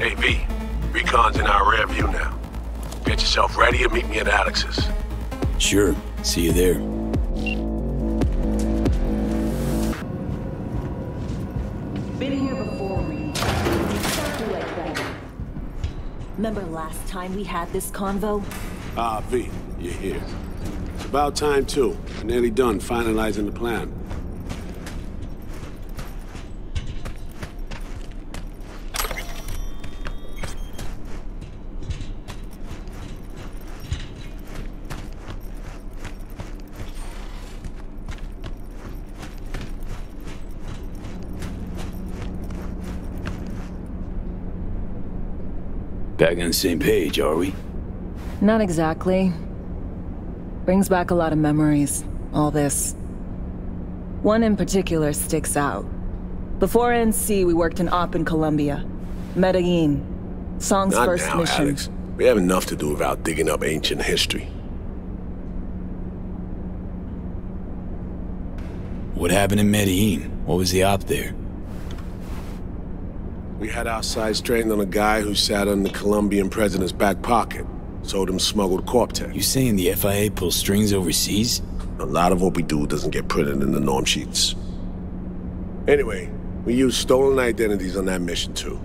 Hey, V. Recon's in our rear view now. Get yourself ready and meet me at Alex's. Sure. See you there. Been here before, Reed. Exactly like that. Remember last time we had this convo? Ah, V, you're here. It's about time, too. We're nearly done finalizing the plan. Back on the same page, are we? Not exactly. Brings back a lot of memories, all this. One in particular sticks out. Before NC, we worked in Op in Colombia. Medellin. Song's Not first now, mission. Alex. We have enough to do without digging up ancient history. What happened in Medellin? What was the op there? We had our sights trained on a guy who sat on the Colombian president's back pocket. Sold him smuggled Corp-Tech. You saying the FIA pulls strings overseas? A lot of what we do doesn't get printed in the norm sheets. Anyway, we used stolen identities on that mission too.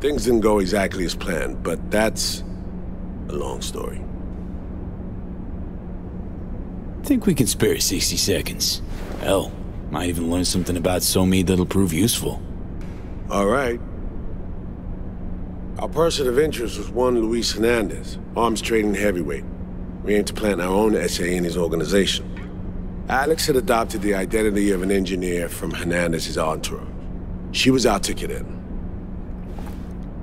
Things didn't go exactly as planned, but that's a long story. Think we can spare 60 seconds. Hell, might even learn something about Somi that'll prove useful. All right. Our person of interest was one Luis Hernandez, arms trading heavyweight. We aim to plant our own SA in his organization. Alex had adopted the identity of an engineer from Hernandez's entourage. She was our ticket in.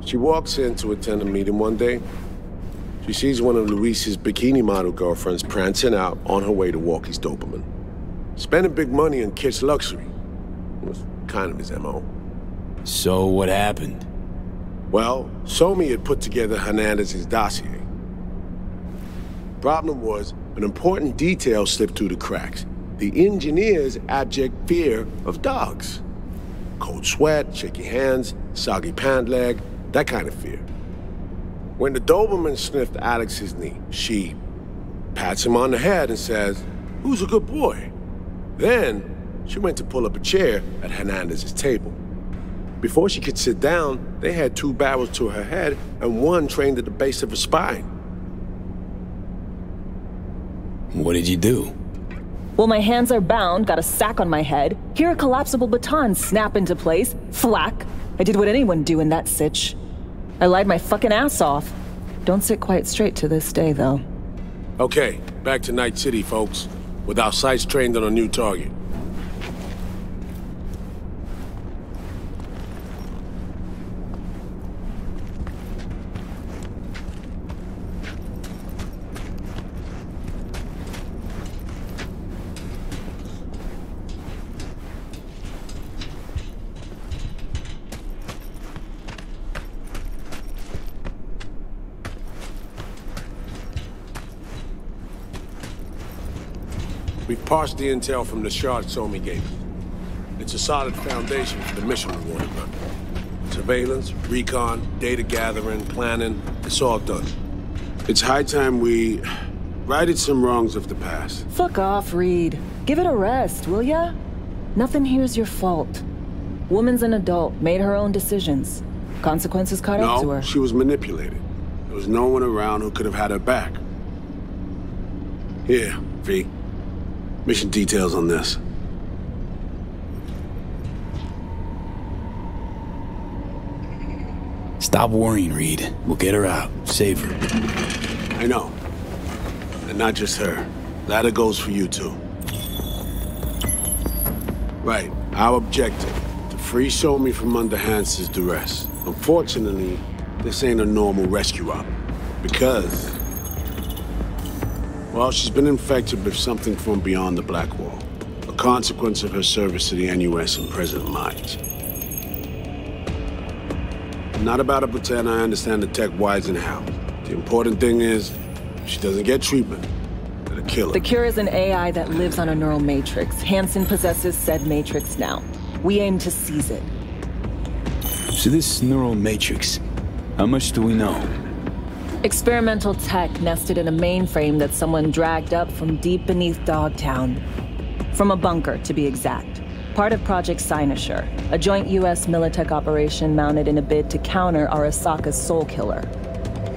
She walks in to attend a meeting one day. She sees one of Luis's bikini model girlfriends prancing out on her way to Walkie's Doberman. Spending big money on kitsch luxury. It was kind of his MO. So what happened? Well, Somi had put together Hernandez's dossier. Problem was, an important detail slipped through the cracks. The engineer's abject fear of dogs. Cold sweat, shaky hands, soggy pant leg, that kind of fear. When the Doberman sniffed Alex's knee, she pats him on the head and says, "Who's a good boy?" Then, she went to pull up a chair at Hernandez's table. Before she could sit down, they had two barrels to her head and one trained at the base of her spine. What did you do? Well, my hands are bound, got a sack on my head. Here a collapsible baton snap into place. Thwack. I did what anyone do in that sitch. I lied my fucking ass off. Don't sit quite straight to this day, though. Okay, back to Night City, folks. With our sights trained on a new target. We've parsed the intel from the shard Somi gave us. It's a solid foundation for the mission we want to run. Surveillance, recon, data gathering, planning, it's all done. It's high time we righted some wrongs of the past. Fuck off, Reed. Give it a rest, will ya? Nothing here's your fault. Woman's an adult, made her own decisions. Consequences caught up to her. No, she was manipulated. There was no one around who could have had her back. Here, V. Mission details on this. Stop worrying, Reed. We'll get her out. Save her. I know. And not just her. Ladder goes for you too. Right. Our objective. To free Somi from under Hansen's duress. Unfortunately, this ain't a normal rescue op. Because... well, she's been infected with something from beyond the Black Wall. A consequence of her service to the NUS and President Mines. I'm not about to pretend I understand the tech whys and how. The important thing is, if she doesn't get treatment, it'll kill her. The cure is an AI that lives on a neural matrix. Hansen possesses said matrix now. We aim to seize it. So this neural matrix, How much do we know? Experimental tech nested in a mainframe that someone dragged up from deep beneath Dogtown. From a bunker, to be exact. Part of Project Cynosure, a joint US Militech operation mounted in a bid to counter Arasaka's Soul Killer.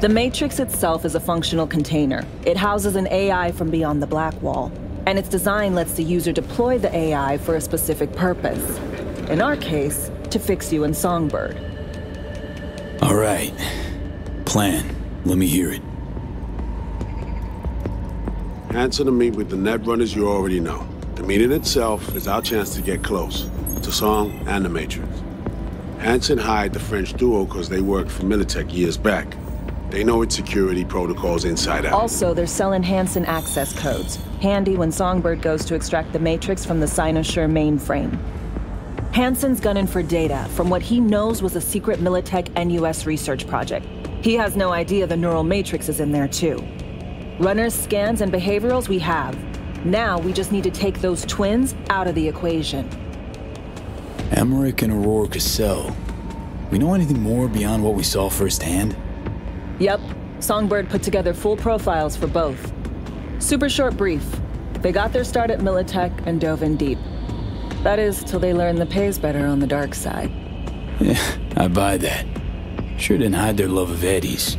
The Matrix itself is a functional container. It houses an AI from beyond the Black Wall, and its design lets the user deploy the AI for a specific purpose. In our case, to fix you and Songbird. All right. Plan. Let me hear it. Answer to meet with the Netrunners you already know. The meeting itself is our chance to get close to Song and the Matrix. Hansen hired the French duo because they worked for Militech years back. They know its security protocols inside out. Also, they're selling Hansen access codes. Handy when Songbird goes to extract the Matrix from the Cynosure mainframe. Hansen's gunning for data from what he knows was a secret Militech NUS research project. He has no idea the neural matrix is in there too. Runners, scans, and behaviorals we have. Now we just need to take those twins out of the equation. Emmerich and Aurora Cassell. We know anything more beyond what we saw firsthand? Yep. Songbird put together full profiles for both. Super short brief. They got their start at Militech and dove in deep. That is, till they learned the pay's better on the dark side. Yeah, I buy that. Sure didn't hide their love of Eddie's.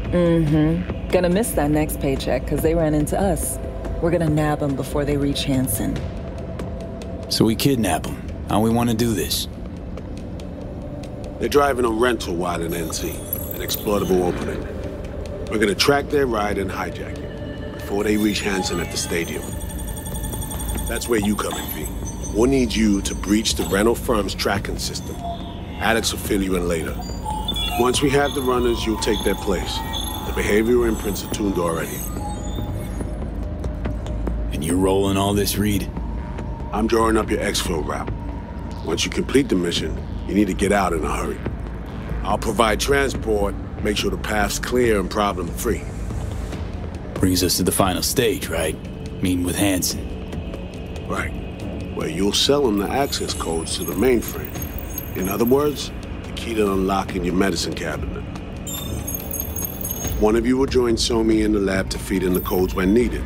Mm-hmm. Gonna miss that next paycheck, because they ran into us. We're gonna nab them before they reach Hansen. So we kidnap them. How we want to do this? They're driving a rental while in NC, an exploitable opening. We're gonna track their ride and hijack it before they reach Hansen at the stadium. That's where you come in, V. We'll need you to breach the rental firm's tracking system. Alex will fill you in later. Once we have the runners, you'll take their place. The behavioral imprints are tuned already. And you're rolling all this, Reed? I'm drawing up your exfil route. Once you complete the mission, you need to get out in a hurry. I'll provide transport, make sure the path's clear and problem-free. Brings us to the final stage, right? Meeting with Hansen. Right. Where you'll sell them the access codes to the mainframe. In other words, the key to unlocking your medicine cabinet. One of you will join Somi in the lab to feed in the codes when needed.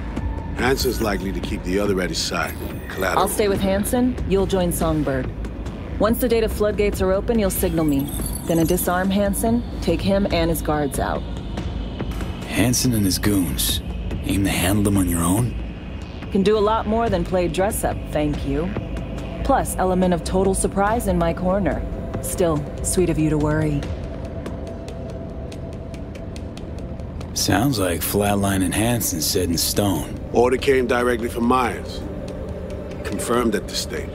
Hansen's likely to keep the other at his side. Collateral. I'll stay with Hansen, you'll join Songbird. Once the data floodgates are open, you'll signal me. Gonna disarm Hansen, take him and his guards out. Hansen and his goons. Aim to handle them on your own? Can do a lot more than play dress-up, thank you. Plus, element of total surprise in my corner. Still, sweet of you to worry. Sounds like Flatline and Hansen set in stone. Order came directly from Myers. Confirmed at the state.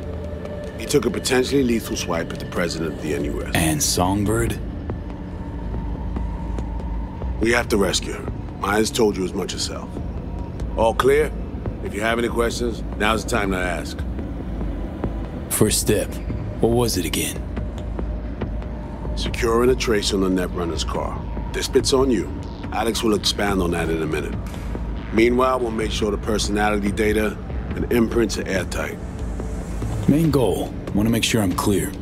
He took a potentially lethal swipe at the president of the NUS. And Songbird? We have to rescue her. Myers told you as much herself. All clear? If you have any questions, now's the time to ask. First step. What was it again? Securing a trace on the Netrunner's car. This bit's on you. Alex will expand on that in a minute. Meanwhile, we'll make sure the personality data and imprints are airtight. Main goal. Want to make sure I'm clear.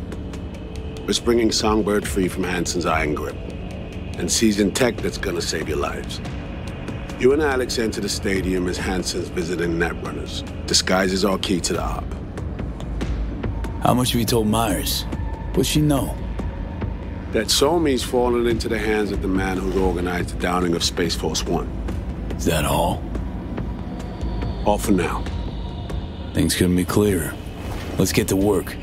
We're bringing Songbird free from Hansen's iron grip. And seizing tech that's gonna save your lives. You and Alex enter the stadium as Hansen's visiting Netrunners. Disguises our key to the op. How much have you told Myers? What's she know? That Somi's fallen into the hands of the man who's organized the downing of Space Force One. Is that all? All for now. Things couldn't be clearer. Let's get to work.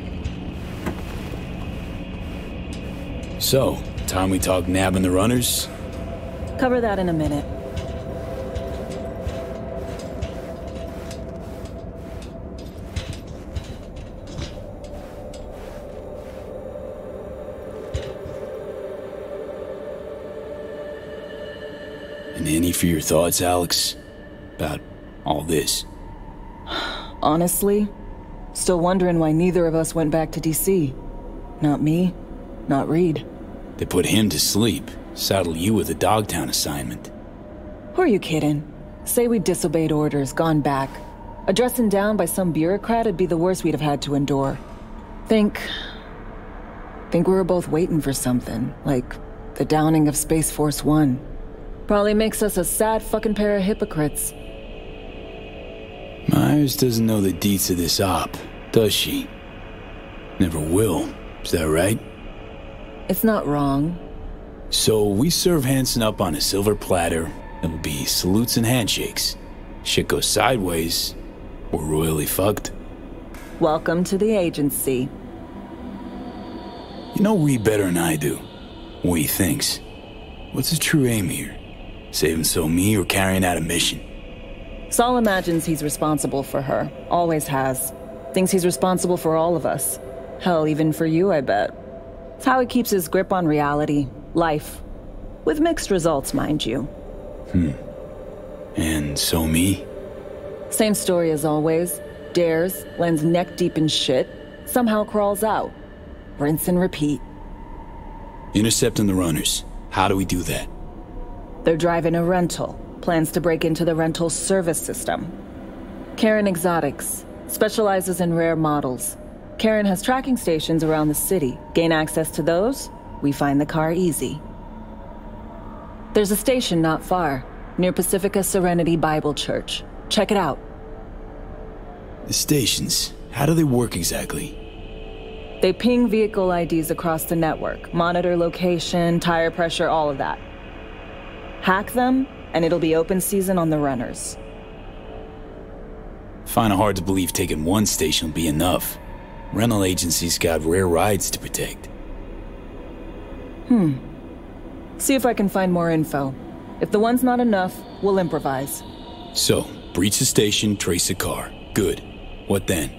So, time we talk nabbing the runners? Cover that in a minute. And any for your thoughts, Alex? About all this? Honestly, still wondering why neither of us went back to DC. Not me, not Reed. They put him to sleep, saddle you with a Dogtown assignment. Who are you kidding? Say we disobeyed orders, gone back. A dressing down by some bureaucrat would be the worst we'd have had to endure. Think we were both waiting for something, like the downing of Space Force One. Probably makes us a sad fucking pair of hypocrites. Myers doesn't know the deets of this op, does she? Never will, is that right? It's not wrong. So we serve Hansen up on a silver platter. It'll be salutes and handshakes. Shit goes sideways, we're royally fucked. Welcome to the agency. You know Reed better than I do. What he thinks. What's his true aim here? Saving so me or carrying out a mission? Saul imagines he's responsible for her. Always has. Thinks he's responsible for all of us. Hell, even for you, I bet. It's how he keeps his grip on reality. Life. With mixed results, mind you. And so me? Same story as always. Dares, lands neck deep in shit, somehow crawls out. Rinse and repeat. Intercepting the runners. How do we do that? They're driving a rental. Plans to break into the rental service system. Karen Exotics. Specializes in rare models. Karen has tracking stations around the city. Gain access to those, we find the car easy. There's a station not far, near Pacifica Serenity Bible Church. Check it out. The stations, how do they work exactly? They ping vehicle IDs across the network, monitor location, tire pressure, all of that. Hack them, and it'll be open season on the runners. Find it hard to believe taking one station will be enough. Rental agencies got rare rides to protect. See if I can find more info. If the one's not enough, we'll improvise. So, breach the station, trace the car. Good. What then?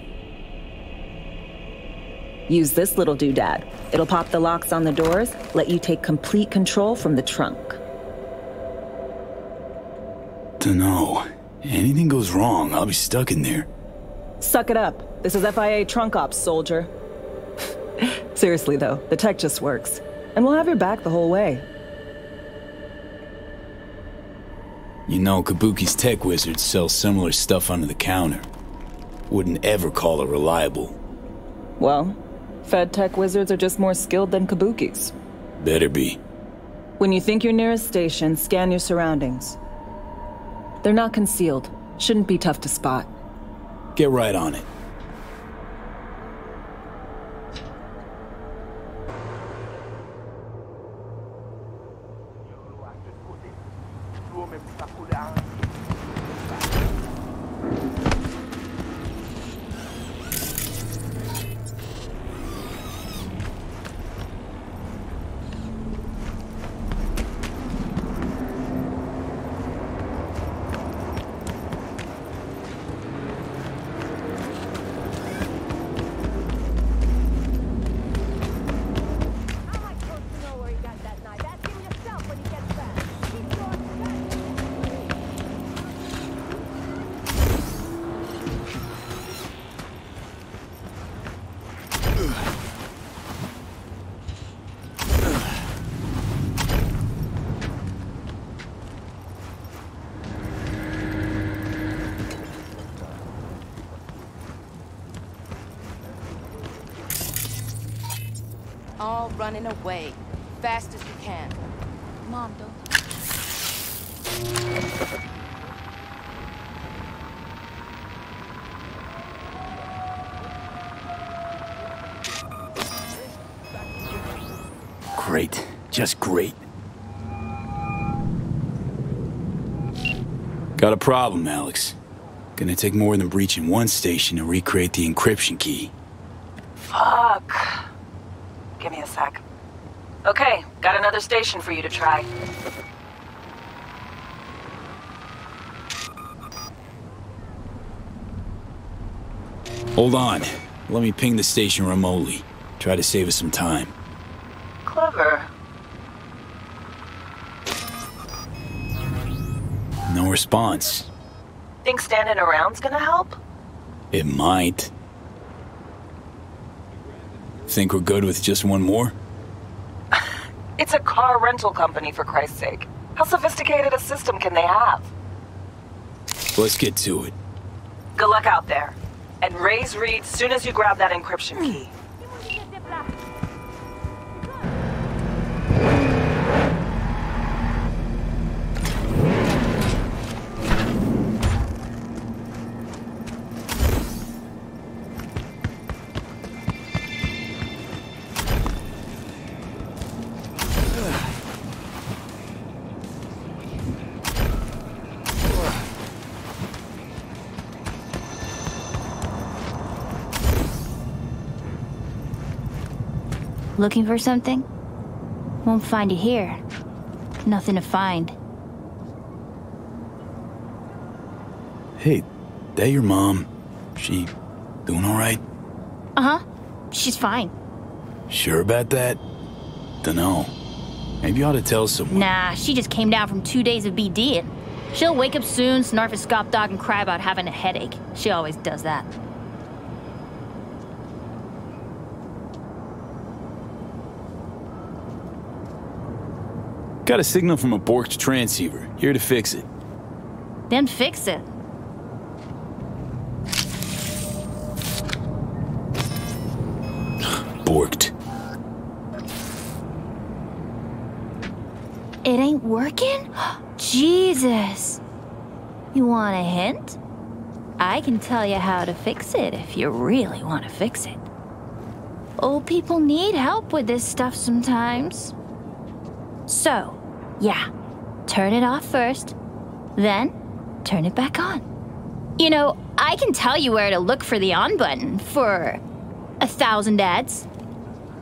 Use this little doodad. It'll pop the locks on the doors, let you take complete control from the trunk. Dunno. Anything goes wrong, I'll be stuck in there. Suck it up. This is FIA trunk ops, soldier. Seriously though, the tech just works. And we'll have your back the whole way. You know, Kabuki's tech wizards sell similar stuff under the counter. Wouldn't ever call it reliable. Well, Fed tech wizards are just more skilled than Kabukis. Better be. When you think you're near a station, scan your surroundings. They're not concealed. Shouldn't be tough to spot. Get right on it. All running away, fast as we can. Mom, don't. Great. Just great. Got a problem, Alex. Gonna take more than breaching one station to recreate the encryption key. Fuck. Give me a sec. Okay, got another station for you to try. Hold on. Let me ping the station remotely. Try to save us some time. Clever. No response. Think standing around's gonna help? It might. Think we're good with just one more? It's a car rental company, for Christ's sake. How sophisticated a system can they have? Let's get to it. Good luck out there. And raise Reed soon as you grab that encryption key. Looking for something? Won't find it here. Nothing to find. Hey, that your mom? She doing all right? Uh-huh. She's fine. Sure about that? Dunno. Maybe you ought to tell someone. Nah, she just came down from 2 days of BDing. She'll wake up soon, snarf a scop dog, and cry about having a headache. She always does that. Got a signal from a borked transceiver. Here to fix it. Then fix it. Borked. It ain't working? Jesus. You want a hint? I can tell you how to fix it if you really want to fix it. Old people need help with this stuff sometimes. So, yeah, turn it off first, then turn it back on. You know, I can tell you where to look for the on button for 1,000 ads.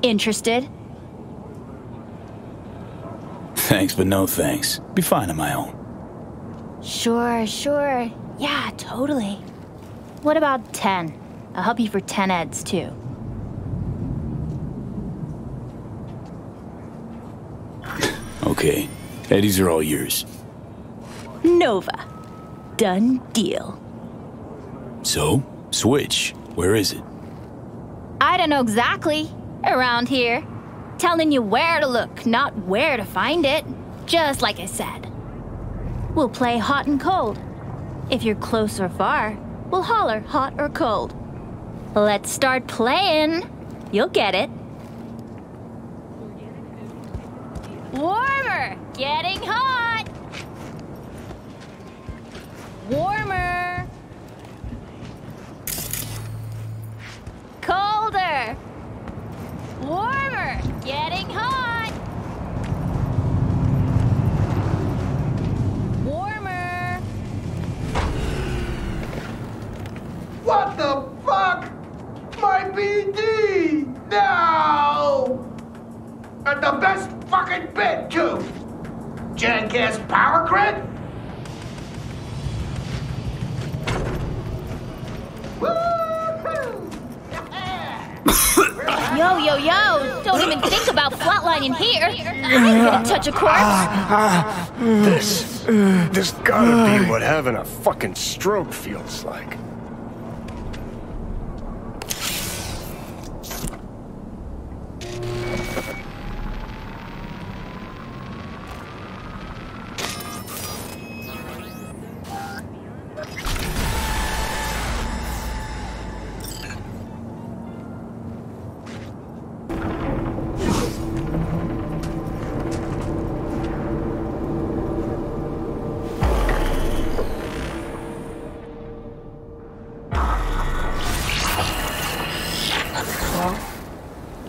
Interested? Thanks, but no thanks. Be fine on my own. Sure. Yeah, totally. What about 10? I'll help you for 10 ads, too. Okay, Eddies are all yours. Nova. Done deal. So, switch. Where is it? I don't know exactly. Around here. Telling you where to look, not where to find it. Just like I said. We'll play hot and cold. If you're close or far, we'll holler hot or cold. Let's start playing. You'll get it. Warmer! Getting hot! Warmer! Colder! Warmer! Getting hot! Warmer! What the fuck? My BD! No! And the best fucking bit, too! Jackass power grid? Woo-hoo! Yo! Don't even think about flatlining here. I'm gonna touch a corpse. This gotta be what having a fucking stroke feels like.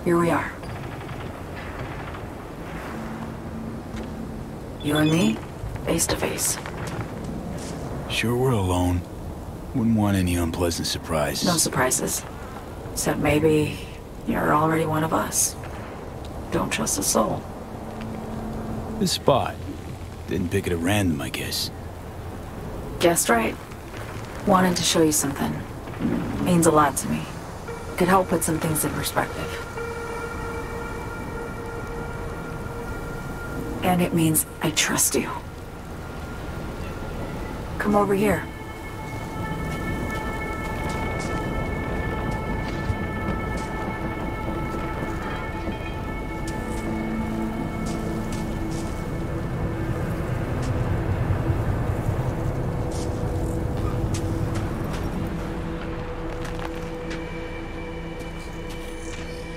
Here we are. You and me, face to face. Sure we're alone. Wouldn't want any unpleasant surprises. No surprises. Except maybe you're already one of us. Don't trust a soul. This spot. Didn't pick it at random, I guess. Guessed right. Wanted to show you something. Means a lot to me. Could help put some things in perspective. And it means I trust you. Come over here.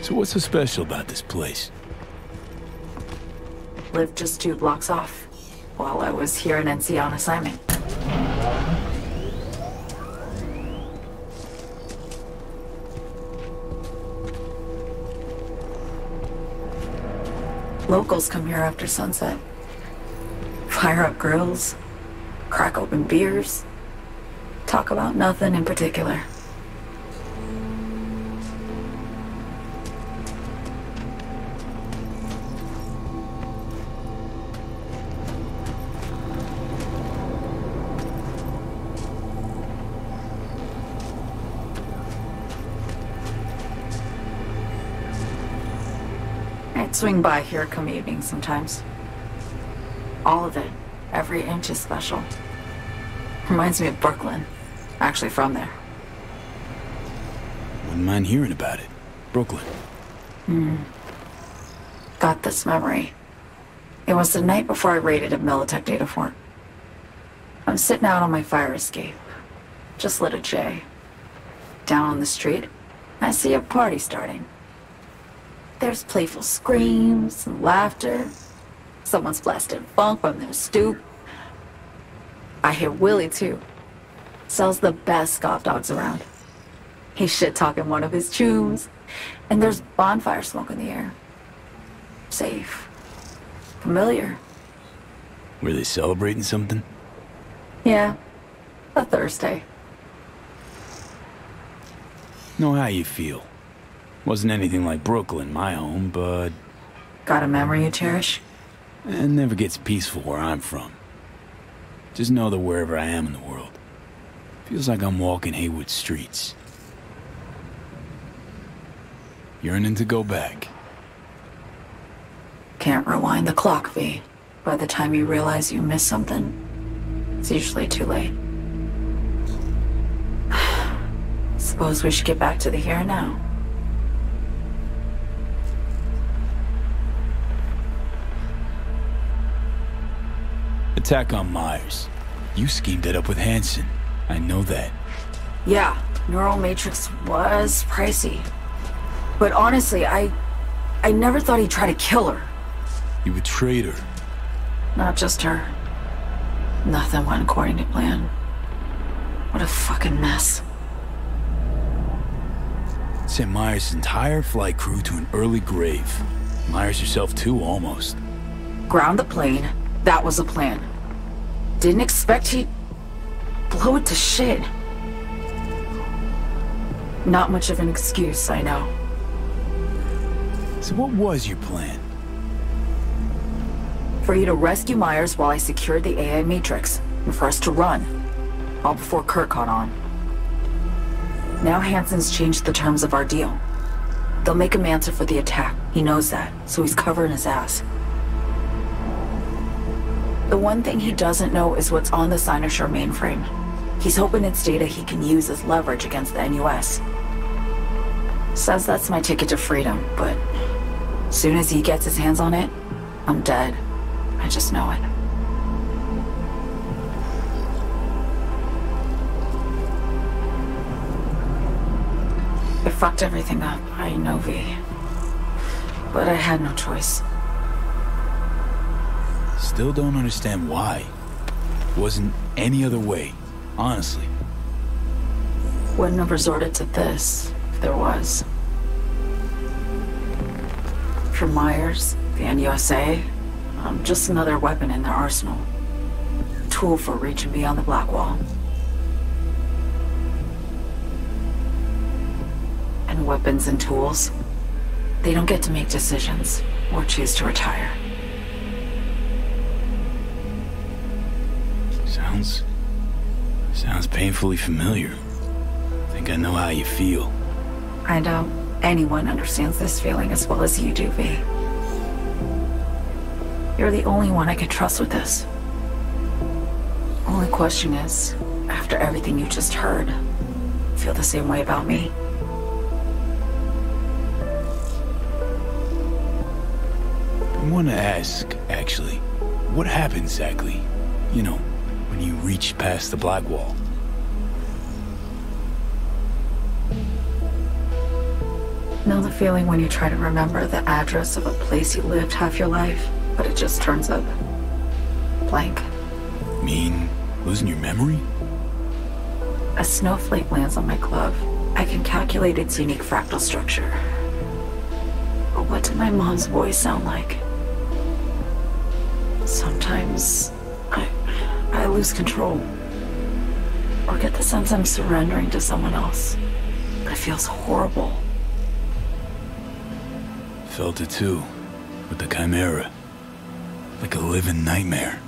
So what's so special about this place? Lived just 2 blocks off, while I was here in NC on assignment. Locals come here after sunset. Fire up grills, crack open beers, talk about nothing in particular. Swing by here come evening sometimes. All of it. Every inch is special. Reminds me of Brooklyn. Actually from there. Wouldn't mind hearing about it. Brooklyn. Got this memory. It was the night before I raided a Militech data fort. I'm sitting out on my fire escape. Just lit a J. Down on the street, I see a party starting. There's playful screams and laughter. Someone's blasting funk from their stoop. I hear Willie too. Sells the best scoff dogs around. He's shit-talking one of his chooms, and there's bonfire smoke in the air. Safe. Familiar. Were they celebrating something? Yeah. A Thursday. Know how you feel. Wasn't anything like Brooklyn, my home, but... Got a memory you cherish? It never gets peaceful where I'm from. Just know that wherever I am in the world, feels like I'm walking Haywood streets. Yearning to go back. Can't rewind the clock, V. By the time you realize you missed something, it's usually too late. Suppose we should get back to the here and now. Attack on Myers. You schemed it up with Hansen. I know that. Yeah, Neural Matrix was pricey. But honestly, I never thought he'd try to kill her. You betrayed her. Not just her. Nothing went according to plan. What a fucking mess. Sent Myers' entire flight crew to an early grave. Myers herself too, almost. Ground the plane. That was the plan. Didn't expect he'd blow it to shit. Not much of an excuse, I know. So what was your plan? For you to rescue Myers while I secured the AI Matrix, and for us to run. All before Kurt caught on. Now Hansen's changed the terms of our deal. They'll make him answer for the attack. He knows that, so he's covering his ass. The one thing he doesn't know is what's on the Cynosure mainframe. He's hoping it's data he can use as leverage against the NUS. Says that's my ticket to freedom, but soon as he gets his hands on it, I'm dead. I just know it. I fucked everything up, I know, V. But I had no choice. Still don't understand why. Wasn't any other way, honestly. Wouldn't have resorted to this, if there was. For Myers, the NUSA, I'm just another weapon in their arsenal. A tool for reaching beyond the Black Wall. And weapons and tools, they don't get to make decisions, or choose to retire. Sounds painfully familiar. Think I know how you feel. I doubt anyone understands this feeling as well as you do, V. You're the only one I can trust with this. Only question is, after everything you just heard, feel the same way about me? I want to ask, actually, what happened exactly? You know, when you reached past the Black Wall. Know the feeling when you try to remember the address of a place you lived half your life, but it just turns up blank? Mean losing your memory? A snowflake lands on my glove. I can calculate its unique fractal structure. But what did my mom's voice sound like? Sometimes I lose control. Or get the sense I'm surrendering to someone else. It feels horrible. Felt it too, with the Chimera. Like a living nightmare.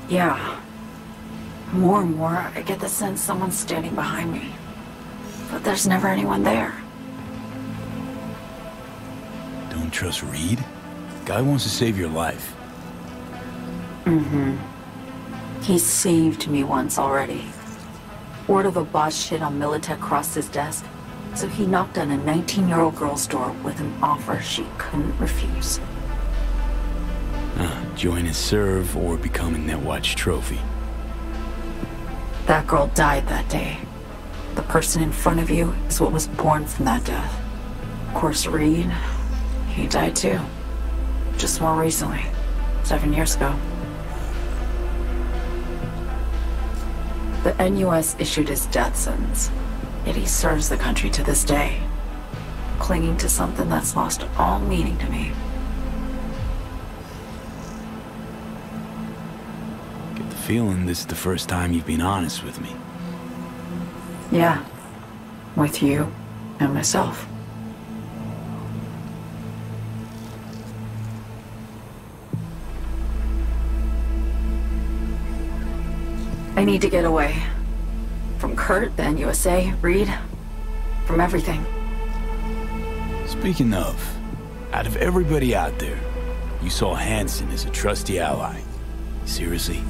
Yeah. More and more, I get the sense someone's standing behind me. But there's never anyone there. Don't don't trust Reed? Guy wants to save your life. He saved me once already. Word of a boss shit on Militech crossed his desk, so he knocked on a 19-year-old girl's door with an offer she couldn't refuse. Join and serve or become a Netwatch trophy. That girl died that day. The person in front of you is what was born from that death. Of course, Reed, he died too. Just more recently. 7 years ago. The NUS issued his death sentence, yet he serves the country to this day, clinging to something that's lost all meaning to me. Get the feeling this is the first time you've been honest with me. Yeah, with you and myself. I need to get away. From Kurt, the NUSA, Reed, from everything. Speaking of, out of everybody out there, you saw Hansen as a trusty ally. Seriously?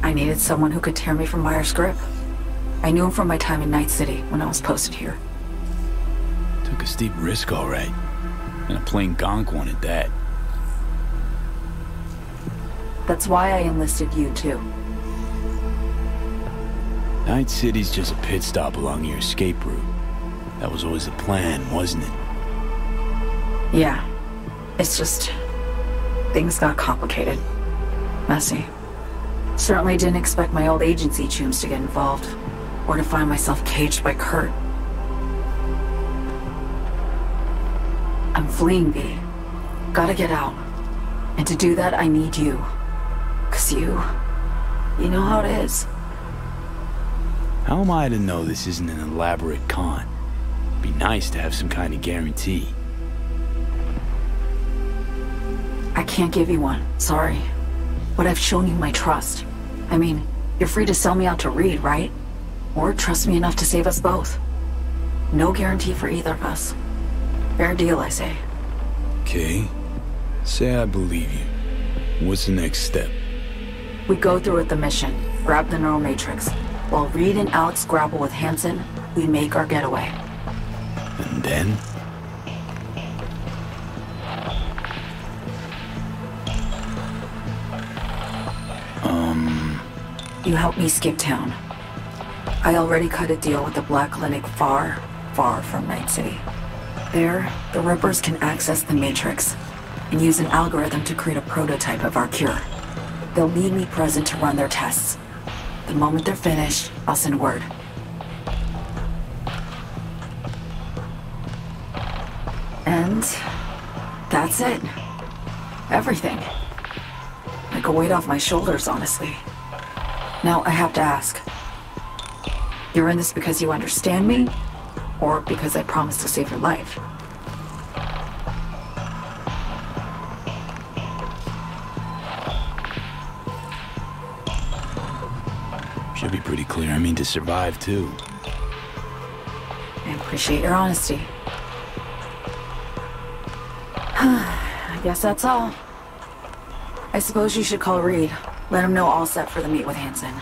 I needed someone who could tear me from Myers' grip. I knew him from my time in Night City when I was posted here. Took a steep risk, all right. And a plain gonk one at that. That's why I enlisted you, too. Night City's just a pit stop along your escape route. That was always the plan, wasn't it? Yeah. It's just... things got complicated. Messy. Certainly didn't expect my old agency chooms to get involved. Or to find myself caged by Kurt. I'm fleeing, V. Gotta get out. And to do that, I need you. 'Cause you know how it is. How am I to know this isn't an elaborate con? Be nice to have some kind of guarantee. I can't give you one, sorry. But I've shown you my trust. I mean, you're free to sell me out to Reed, right? Or trust me enough to save us both. No guarantee for either of us. Fair deal, I say. Okay. Say I believe you. What's the next step? We go through with the mission, grab the neural matrix. While Reed and Alex grapple with Hansen, we make our getaway. And then? You help me skip town. I already cut a deal with the Black Clinic far, far from Night City. There, the Rippers can access the Matrix and use an algorithm to create a prototype of our cure. They'll need me present to run their tests. The moment they're finished, I'll send word. And that's it. Everything. Like a weight off my shoulders, honestly. Now, I have to ask. You're in this because you understand me? Or because I promised to save your life? Should be pretty clear. I mean to survive, too. I appreciate your honesty. I guess that's all. I suppose you should call Reed. Let him know all set for the meet with Hansen.